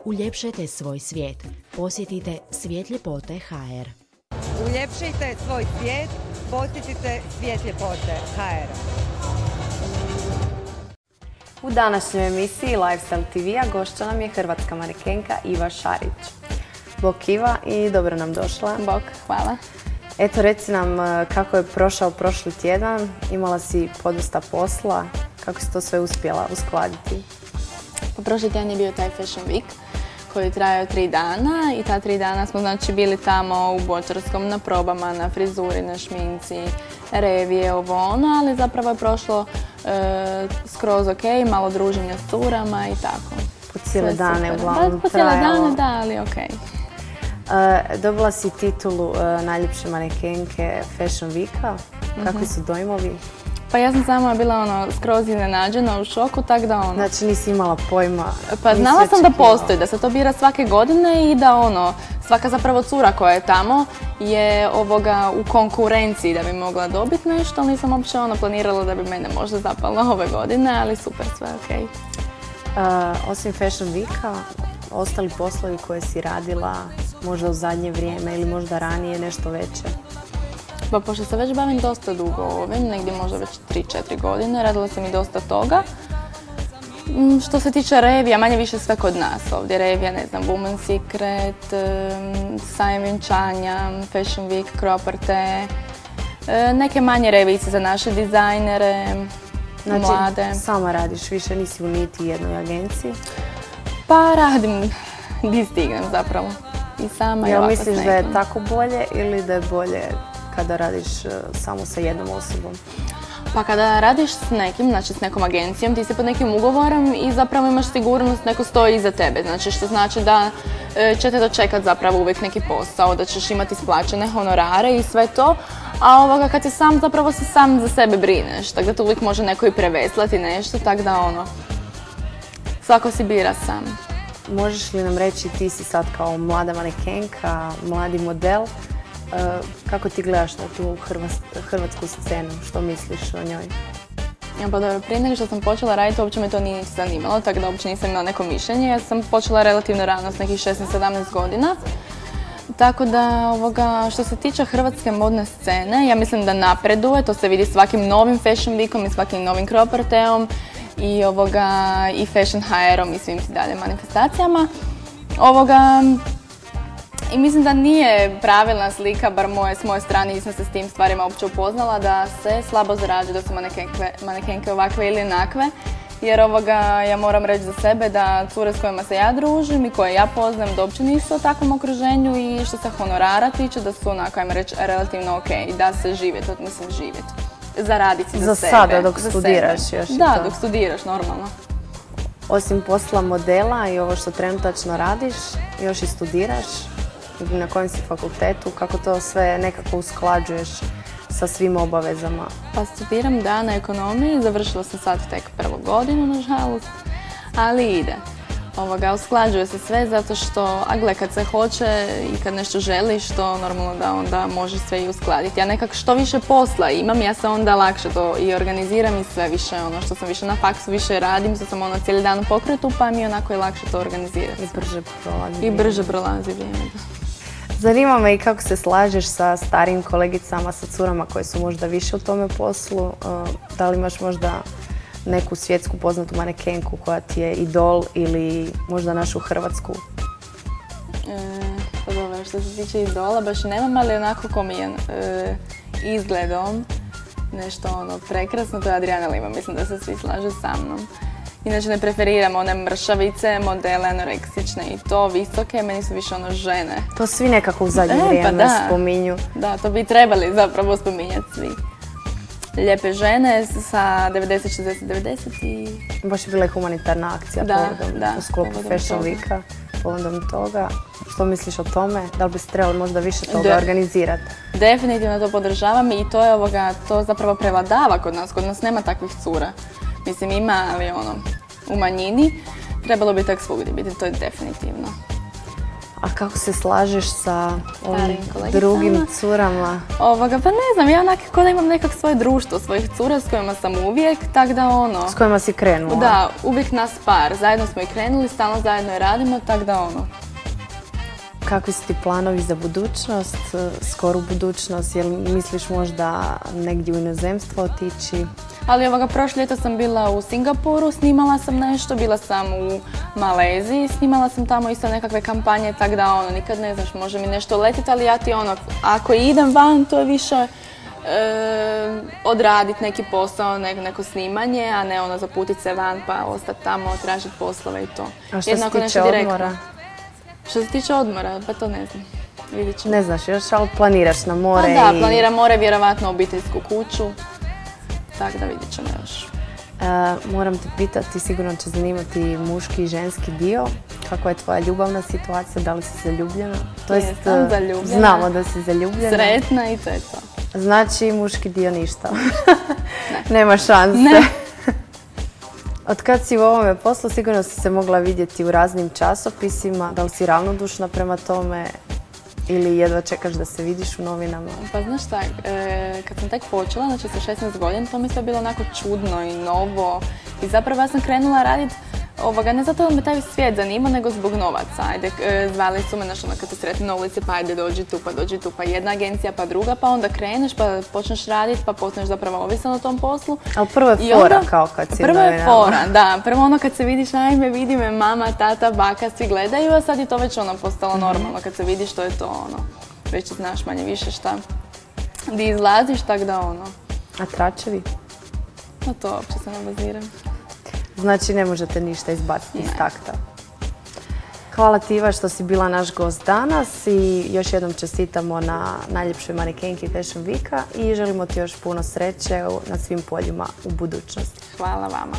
Uljepšajte svoj svijet. Posjetite Svijet ljepote HR. Uljepšajte svoj svijet. Posjetite Svijet ljepote HR. U današnjoj emisiji Lifestyle TV-a gošća nam je hrvatska manekenka Iva Šarić. Bok Iva i dobro nam došla. Bok, hvala. Eto, reci nam kako je prošao prošli tjedan, imala si podosta posla, kako si to sve uspjela uskladiti? Prošli tjedan je bio taj Fashion Week koji je trajao 3 dana i ta 3 dana smo znači bili tamo u Bočarskom na probama, na frizuri, na šminci, revije, ovo ono, ali zapravo je prošlo skroz ok, malo druženja s curama i tako. Po cijele dane uglavnom po cijele dane, da, ali ok. Dobila si titulu najljepše manekenke Fashion Weeka. Kakvi su dojmovi? Pa ja sam sama bila skroz iznenađena, u šoku, tako da Znači nisi imala pojma? Pa znala sam da postoji, da se to bira svake godine i da svaka zapravo cura koja je tamo je u konkurenciji da bi mogla dobiti nešto, ali nisam uopće planirala da bi mene možda zapala ove godine, ali super, sve ok. Osim Fashion Weeka, ostali poslovi koje si radila možda u zadnje vrijeme ili možda ranije nešto veće? Pa pošto se već bavim dosta dugo ovim, negdje možda već 3-4 godine, radila sam i dosta toga. Što se tiče revija, manje više sve kod nas ovdje. Revija, ne znam, Women's Secret, sajam vjenčanja, Fashion Week, Cropperte, neke manje revijice za naše dizajnere, mlade. Znači, sama radiš, više nisi u niti jednoj agenciji? Pa radim di stignem zapravo. I sama i ovako s nekim. Misliš da je tako bolje ili da je bolje kada radiš samo sa jednom osobom? Pa kada radiš s nekim, znači s nekom agencijom, ti si pod nekim ugovorom i zapravo imaš sigurnost, neko stoji iza tebe. Znači što znači da će te dočekat zapravo uvijek neki posao, da ćeš imati isplaćene honorare i sve to. A kad si sam, zapravo se sam za sebe brineš, tako da tu uvijek može neko i preveslati nešto, tako da svako si bira sam. Možeš li nam reći, ti si sad kao mlada manekenka, mladi model, kako ti gledaš na tu hrvatsku scenu? Što misliš o njoj? Pa dobro, prije nego što sam počela raditi, uopće me to nije niti zanimalo, tako da uopće nisam imala neko mišljenje. Ja sam počela relativno rano, s nekih 16-17 godina. Tako da, što se tiče hrvatske modne scene, ja mislim da napreduje, to se vidi svakim novim Fashion Weekom i svakim novim Cropperte-om i Fashion HR-om i svim dalje manifestacijama. I mislim da nije pravilna slika, bar s moje strane, nisam se s tim stvarima uopće upoznala, da se slabo zarađuje, da su manekenke ovakve ili onakve. Jer ja moram reći za sebe da cure s kojima se ja družim i koje ja poznam da uopće nisu u takvom okruženju i što se honorara tiče da su ajmo reći, relativno ok i da se živjeti, mislim živjeti. Zaraditi si za sebe. Za sada dok studiraš još i to? Da, dok studiraš, normalno. Osim posla modela i ovo što trenutačno radiš, još i studiraš, na kojem si fakultetu, kako to sve nekako usklađuješ sa svim obavezama? Pa studiram na ekonomiji, završila sam sad tek prvu godinu, nažalost, ali ide. Usklađuje se sve zato što, kad se hoće i kad nešto želiš, to normalno da onda možeš sve i uskladiti. Ja nekako što više posla imam, ja se onda lakše to i organiziram i sve više, što sam više na faksu, više radim, što sam cijeli dan u pokretu, pa mi onako je lakše to organizirati. I brže prolazi vrijeme. Zanima me i kako se slažeš sa starijim kolegicama, sa curama koje su možda više u tome poslu. Da li imaš možda neku svjetsku poznatu manekenku koja ti je idol ili možda našu hrvatsku? Pa dobro, što se tiče idola baš nemam, ali onako ko mi je izgledom nešto prekrasno, to je Adriana Lima, mislim da se svi slažu sa mnom. Inače ne preferiram one mršavice, modele anoreksične i to visoke, meni su više žene. To svi nekako u zadnje vrijeme spominju. Da, to bi trebali zapravo spominjati svi. Lijepe žene sa 90, 60, 90 i... Baš je bila i humanitarna akcija u sklopu Fashion Weeka, povodom toga. Što misliš o tome? Da li bi se trebali možda više toga organizirati? Definitivno to podržavam i to zapravo prevladava kod nas. Kod nas nema takvih cura. Mislim, ima, ali u manjini. Trebalo bi tak svugdje biti, to je definitivno. A kako se slažeš sa ovim Starijim kolegicama? drugim curama? Pa ne znam, ja onak kao da imam nekak svoje društvo, svojih cura s kojima sam uvijek, tak da ono... S kojima si krenula? Da, uvijek nas par, zajedno smo i krenuli, stalno zajedno i radimo, tak da ono... Kakvi su ti planovi za budućnost, skoru budućnost? Jel misliš možda negdje u inozemstvo otići? Ali prošle ljeto sam bila u Singapuru, snimala sam nešto, bila sam u Maleziji, snimala sam tamo isto nekakve kampanje, tak da ono, nikad ne znaš, može mi nešto letiti, ali ja ti ono, ako idem van, to je više odraditi neki posao, neko snimanje, a ne ono zaputit se van pa ostati tamo, tražiti poslove i to. A što se tiče odmora? Što se tiče odmora, pa to ne znam. Vidit ćemo. Ne znaš još, ali planiraš na more da, planiram more, vjerovatno obiteljsku kuću. Tako da vidit ćemo još. Moram te pitati, sigurno će zanimati muški i ženski dio. Kako je tvoja ljubavna situacija? Da li si zaljubljena? Jesam zaljubljena. Znamo da si zaljubljena. Sretna i to je to. Znači muški dio ništa. Nema šanse. Ne. Od kad si u ovome poslu, sigurno si se mogla vidjeti u raznim časopisima. Da li si ravnodušna prema tome ili jedva čekaš da se vidiš u novinama? Pa znaš šta, kad sam tek počela, znači sa 16 godina, to mi sve bilo onako čudno i novo. I zapravo ja sam krenula raditi ne zato da me taj svijet zanima, nego zbog novaca. Ajde, zvali su me, ono, kad te sretnu na ulici, pa ajde, dođi tu, pa jedna agencija, pa druga, pa onda kreneš, pa počneš raditi, pa postaneš zapravo ovisan o tom poslu. Ali prvo je fora kao kad si Prvo je fora, da. Prvo ono kad se vidiš, ajme, vidi me mama, tata, baka, svi gledaju, a sad je to već ono postalo normalno. Kad se vidiš, to je to ono, već znaš manje više šta, di izlaziš, tak da ono. A tračevi? Na to uopće se ne baziram. Znači ne možete ništa izbaciti iz takta. Hvala ti Iva što si bila naš gost danas i još jednom čestitamo na najljepšoj manekenki Fashion Weeka i želimo ti još puno sreće na svim poljima u budućnosti. Hvala vama.